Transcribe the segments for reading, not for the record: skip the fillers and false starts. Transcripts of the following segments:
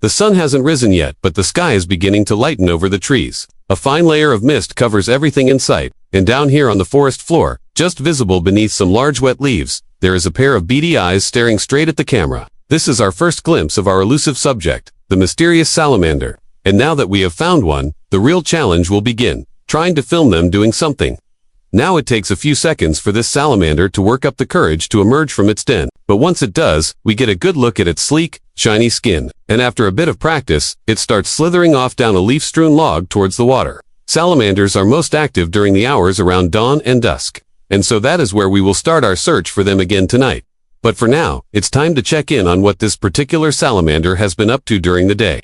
The sun hasn't risen yet, but the sky is beginning to lighten over the trees. A fine layer of mist covers everything in sight, and down here on the forest floor, just visible beneath some large wet leaves, there is a pair of beady eyes staring straight at the camera. This is our first glimpse of our elusive subject, the mysterious salamander. And now that we have found one, the real challenge will begin, trying to film them doing something. Now it takes a few seconds for this salamander to work up the courage to emerge from its den. But once it does, we get a good look at its sleek, shiny skin. And after a bit of practice, it starts slithering off down a leaf-strewn log towards the water. Salamanders are most active during the hours around dawn and dusk. And so that is where we will start our search for them again tonight. But for now, it's time to check in on what this particular salamander has been up to during the day.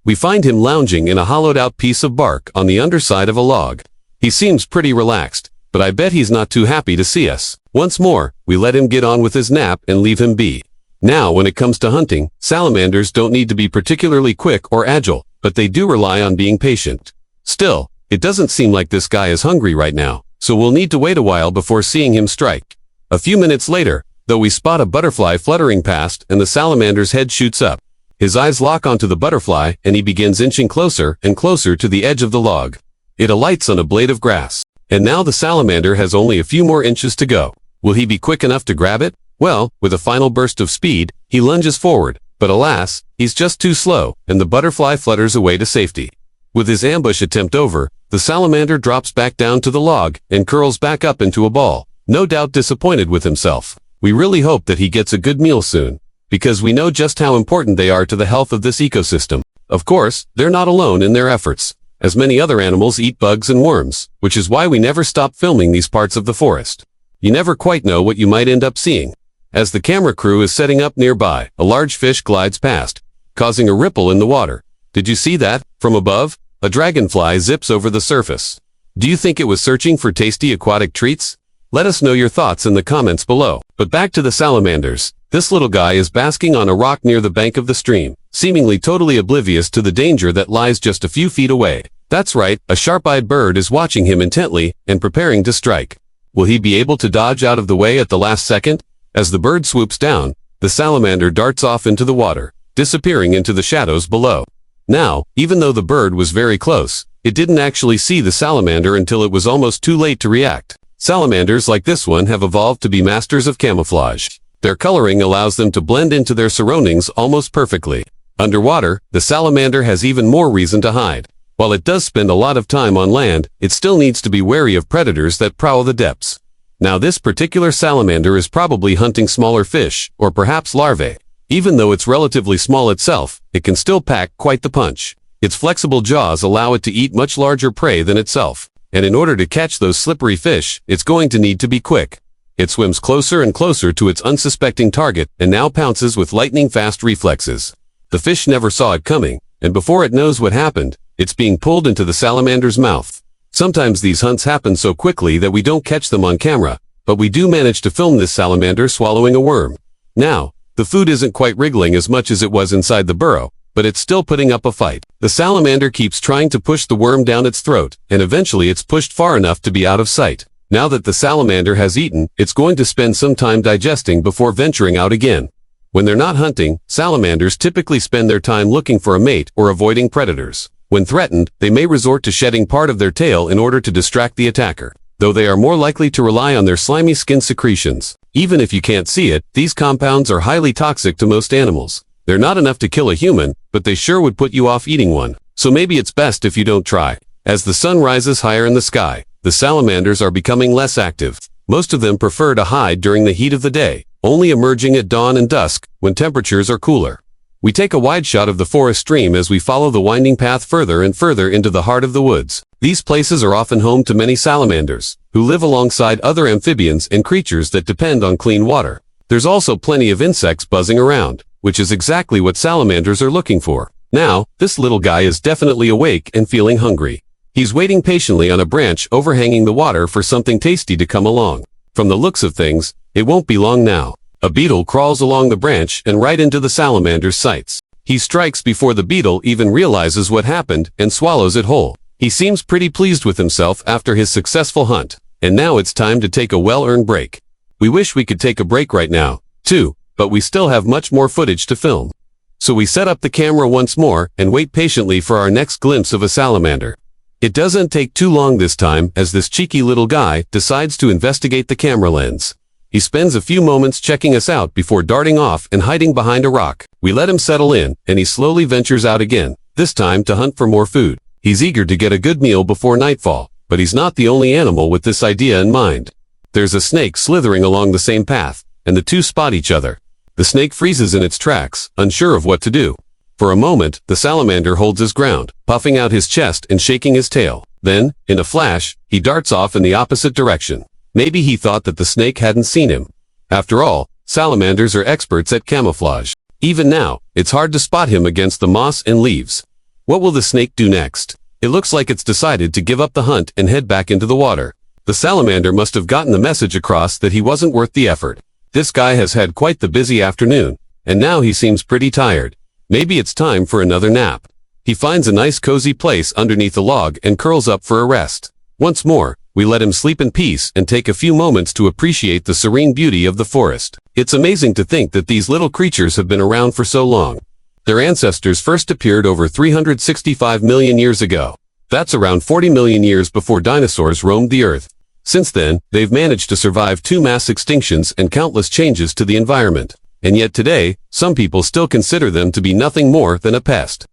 We find him lounging in a hollowed-out piece of bark on the underside of a log. He seems pretty relaxed, but I bet he's not too happy to see us. Once more, we let him get on with his nap and leave him be. Now, when it comes to hunting, salamanders don't need to be particularly quick or agile, but they do rely on being patient. Still, it doesn't seem like this guy is hungry right now, so we'll need to wait a while before seeing him strike. A few minutes later, though, we spot a butterfly fluttering past and the salamander's head shoots up. His eyes lock onto the butterfly and he begins inching closer and closer to the edge of the log. It alights on a blade of grass. And now the salamander has only a few more inches to go. Will he be quick enough to grab it? Well, with a final burst of speed, he lunges forward, but alas, he's just too slow, and the butterfly flutters away to safety. With his ambush attempt over, the salamander drops back down to the log and curls back up into a ball, no doubt disappointed with himself. We really hope that he gets a good meal soon, because we know just how important they are to the health of this ecosystem. Of course, they're not alone in their efforts, as many other animals eat bugs and worms, which is why we never stop filming these parts of the forest. You never quite know what you might end up seeing. As the camera crew is setting up nearby, a large fish glides past, causing a ripple in the water. Did you see that? From above, a dragonfly zips over the surface. Do you think it was searching for tasty aquatic treats? Let us know your thoughts in the comments below. But back to the salamanders. This little guy is basking on a rock near the bank of the stream, seemingly totally oblivious to the danger that lies just a few feet away. That's right, a sharp-eyed bird is watching him intently and preparing to strike. Will he be able to dodge out of the way at the last second? As the bird swoops down, the salamander darts off into the water, disappearing into the shadows below. Now, even though the bird was very close, it didn't actually see the salamander until it was almost too late to react. Salamanders like this one have evolved to be masters of camouflage. Their coloring allows them to blend into their surroundings almost perfectly. Underwater, the salamander has even more reason to hide. While it does spend a lot of time on land, it still needs to be wary of predators that prowl the depths. Now this particular salamander is probably hunting smaller fish, or perhaps larvae. Even though it's relatively small itself, it can still pack quite the punch. Its flexible jaws allow it to eat much larger prey than itself. And in order to catch those slippery fish, it's going to need to be quick. It swims closer and closer to its unsuspecting target and now pounces with lightning-fast reflexes. The fish never saw it coming, and before it knows what happened, it's being pulled into the salamander's mouth. Sometimes these hunts happen so quickly that we don't catch them on camera, but we do manage to film this salamander swallowing a worm. Now, the food isn't quite wriggling as much as it was inside the burrow, but it's still putting up a fight. The salamander keeps trying to push the worm down its throat, and eventually it's pushed far enough to be out of sight. Now that the salamander has eaten, it's going to spend some time digesting before venturing out again. When they're not hunting, salamanders typically spend their time looking for a mate or avoiding predators. When threatened, they may resort to shedding part of their tail in order to distract the attacker, though they are more likely to rely on their slimy skin secretions. Even if you can't see it, these compounds are highly toxic to most animals. They're not enough to kill a human, but they sure would put you off eating one. So maybe it's best if you don't try. As the sun rises higher in the sky, the salamanders are becoming less active. Most of them prefer to hide during the heat of the day, only emerging at dawn and dusk when temperatures are cooler. We take a wide shot of the forest stream as we follow the winding path further and further into the heart of the woods. These places are often home to many salamanders, who live alongside other amphibians and creatures that depend on clean water. There's also plenty of insects buzzing around, which is exactly what salamanders are looking for. Now, this little guy is definitely awake and feeling hungry. He's waiting patiently on a branch overhanging the water for something tasty to come along. From the looks of things, it won't be long now. A beetle crawls along the branch and right into the salamander's sights. He strikes before the beetle even realizes what happened and swallows it whole. He seems pretty pleased with himself after his successful hunt, and now it's time to take a well-earned break. We wish we could take a break right now, too, but we still have much more footage to film. So we set up the camera once more and wait patiently for our next glimpse of a salamander. It doesn't take too long this time as this cheeky little guy decides to investigate the camera lens. He spends a few moments checking us out before darting off and hiding behind a rock. We let him settle in, and he slowly ventures out again, this time to hunt for more food. He's eager to get a good meal before nightfall, but he's not the only animal with this idea in mind. There's a snake slithering along the same path, and the two spot each other. The snake freezes in its tracks, unsure of what to do. For a moment, the salamander holds his ground, puffing out his chest and shaking his tail. Then, in a flash, he darts off in the opposite direction. Maybe he thought that the snake hadn't seen him. After all, salamanders are experts at camouflage. Even now, it's hard to spot him against the moss and leaves. What will the snake do next? It looks like it's decided to give up the hunt and head back into the water. The salamander must have gotten the message across that he wasn't worth the effort. This guy has had quite the busy afternoon, and now he seems pretty tired. Maybe it's time for another nap. He finds a nice cozy place underneath a log and curls up for a rest. Once more, we let him sleep in peace and take a few moments to appreciate the serene beauty of the forest. It's amazing to think that these little creatures have been around for so long. Their ancestors first appeared over 365 million years ago. That's around 40 million years before dinosaurs roamed the earth. Since then, they've managed to survive 2 mass extinctions and countless changes to the environment. And yet today, some people still consider them to be nothing more than a pest.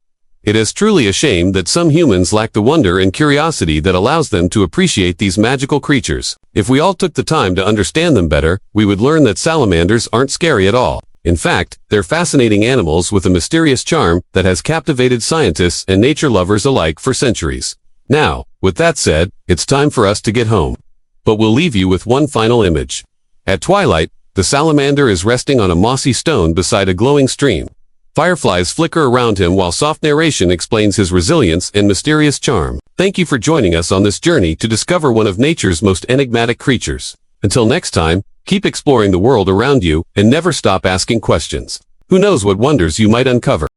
It is truly a shame that some humans lack the wonder and curiosity that allows them to appreciate these magical creatures. If we all took the time to understand them better, we would learn that salamanders aren't scary at all. In fact, they're fascinating animals with a mysterious charm that has captivated scientists and nature lovers alike for centuries. Now, with that said, it's time for us to get home. But we'll leave you with one final image. At twilight, the salamander is resting on a mossy stone beside a glowing stream. Fireflies flicker around him while soft narration explains his resilience and mysterious charm. Thank you for joining us on this journey to discover one of nature's most enigmatic creatures. Until next time, keep exploring the world around you and never stop asking questions. Who knows what wonders you might uncover.